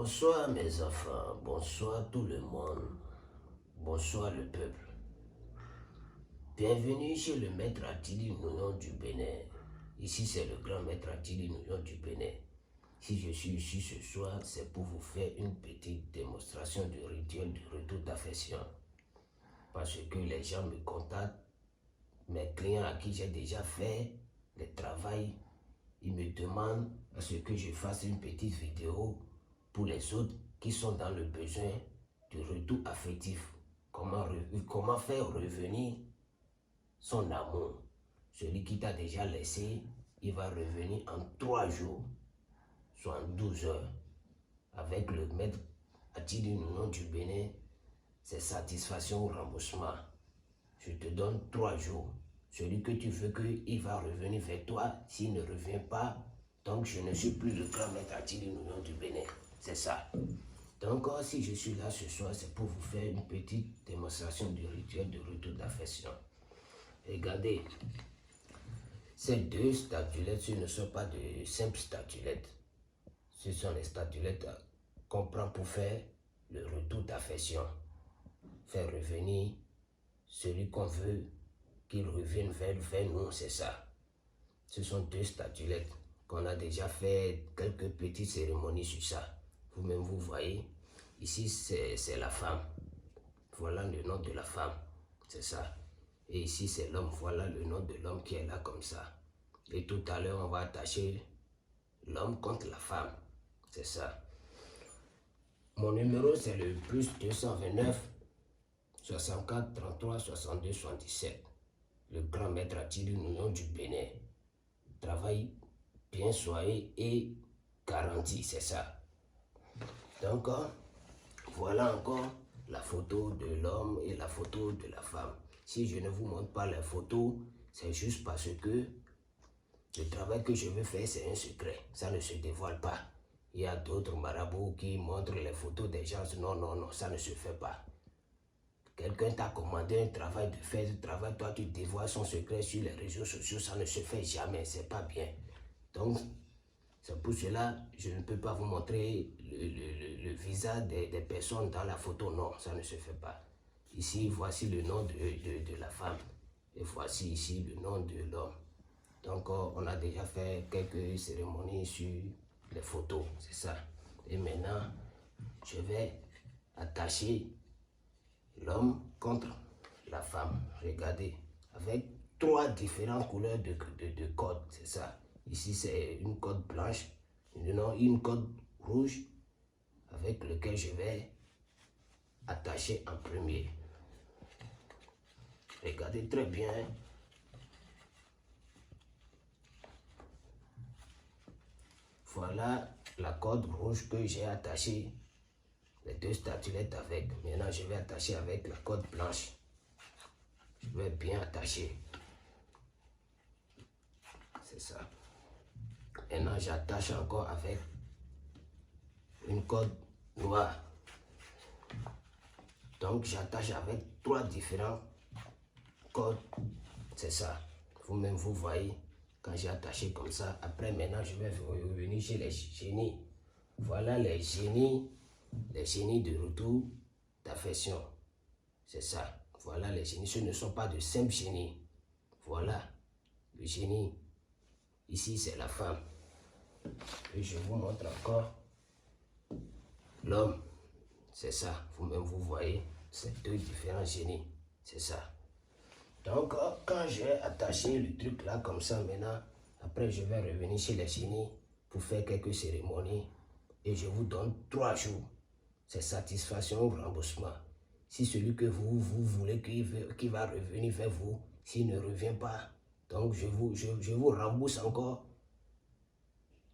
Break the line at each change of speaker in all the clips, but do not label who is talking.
Bonsoir mes enfants, bonsoir tout le monde, bonsoir le peuple. Bienvenue chez le maître Attili Nounon du Bénin. Ici c'est le grand maître Attili Nounon du Bénin. Si je suis ici ce soir, c'est pour vous faire une petite démonstration du rituel du retour d'affection. Parce que les gens me contactent, mes clients à qui j'ai déjà fait le travail, ils me demandent à ce que je fasse une petite vidéo pour les autres qui sont dans le besoin du retour affectif. Comment faire revenir son amour. Celui qui t'a déjà laissé, il va revenir en 3 jours, soit en 12 heures. Avec le maître Attili Nounon du Bénin, c'est satisfaction ou remboursement. Je te donne 3 jours. Celui que tu veux qu'il va revenir vers toi, s'il ne revient pas, donc je ne suis plus le grand maître Attili Nounon du Bénin. C'est ça. Donc si je suis là ce soir, c'est pour vous faire une petite démonstration du rituel de retour d'affection. Regardez, ces deux statuettes, ce ne sont pas de simples statuettes. Ce sont les statuettes qu'on prend pour faire le retour d'affection. Faire revenir celui qu'on veut qu'il revienne vers nous, c'est ça. Ce sont deux statuettes qu'on a déjà fait quelques petites cérémonies sur ça. Vous-même, vous voyez, ici c'est la femme. Voilà le nom de la femme, c'est ça. Et ici c'est l'homme, voilà le nom de l'homme qui est là comme ça. Et tout à l'heure, on va attacher l'homme contre la femme, c'est ça. Mon numéro c'est le plus 229 64 33 62 77. Le grand maître Attili Nounon du Bénin. Travail bien soigné et garanti, c'est ça. Donc, voilà encore la photo de l'homme et la photo de la femme. Si je ne vous montre pas les photos, c'est juste parce que le travail que je veux faire, c'est un secret. Ça ne se dévoile pas. Il y a d'autres marabouts qui montrent les photos des gens. Non, non, non, ça ne se fait pas. Quelqu'un t'a commandé un travail de faire ce travail, toi tu dévoiles son secret sur les réseaux sociaux, ça ne se fait jamais, c'est pas bien. Donc, c'est pour cela que je ne peux pas vous montrer le visage des personnes dans la photo, non, ça ne se fait pas. Ici, voici le nom de la femme et voici ici le nom de l'homme. Donc, on a déjà fait quelques cérémonies sur les photos, c'est ça. Et maintenant, je vais attacher l'homme contre la femme. Regardez, avec 3 différentes couleurs de cordes, c'est ça. Ici, c'est une corde blanche, une corde rouge avec lequel je vais attacher en premier. Regardez très bien. Voilà la corde rouge que j'ai attachée les deux statuettes avec. Maintenant, je vais attacher avec la corde blanche. Je vais bien attacher. C'est ça. Maintenant, j'attache encore avec une corde noire. Donc, j'attache avec 3 différents cordes. C'est ça. Vous-même, vous voyez, quand j'ai attaché comme ça. Après, maintenant, je vais revenir chez les génies. Voilà les génies de retour d'affection. C'est ça. Voilà les génies. Ce ne sont pas de simples génies. Voilà le génie. Ici, c'est la femme. Et je vous montre encore l'homme. C'est ça. Vous-même, vous voyez, c'est 2 différents génies. C'est ça. Donc, quand j'ai attaché le truc là comme ça maintenant, après, je vais revenir chez les génies pour faire quelques cérémonies. Et je vous donne 3 jours. C'est satisfaction ou remboursement. Si celui que vous voulez qui va revenir vers vous, s'il ne revient pas, donc je vous rembourse encore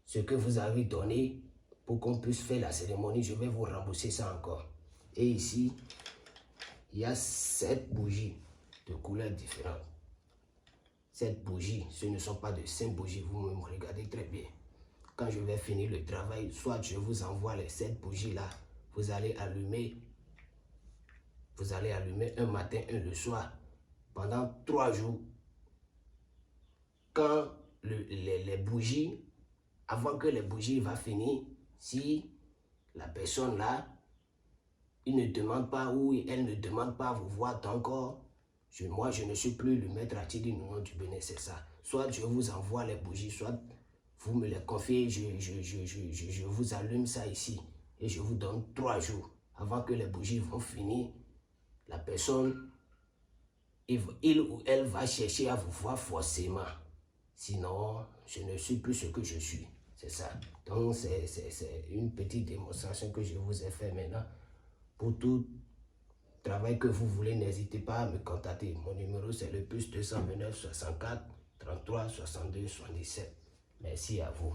ce que vous avez donné pour qu'on puisse faire la cérémonie. Je vais vous rembourser ça encore. Et ici, il y a 7 bougies de couleurs différentes. 7 bougies, ce ne sont pas de 5 bougies, vous me regardez très bien. Quand je vais finir le travail, soit je vous envoie les 7 bougies là, vous allez allumer un matin, un le soir, pendant 3 jours. Quand les bougies, avant que les bougies va finir, si la personne là, il ne demande pas ou elle ne demande pas à vous voir encore. Moi, je ne suis plus le maître Atili Nounon du Bénin, c'est ça. Soit je vous envoie les bougies, soit vous me les confiez, je vous allume ça ici. Et je vous donne 3 jours. Avant que les bougies vont finir, la personne, il ou elle va chercher à vous voir forcément. Sinon, je ne suis plus ce que je suis. C'est ça. Donc, c'est une petite démonstration que je vous ai fait maintenant. Pour tout travail que vous voulez, n'hésitez pas à me contacter. Mon numéro, c'est le +229 64 33 62 77. Merci à vous.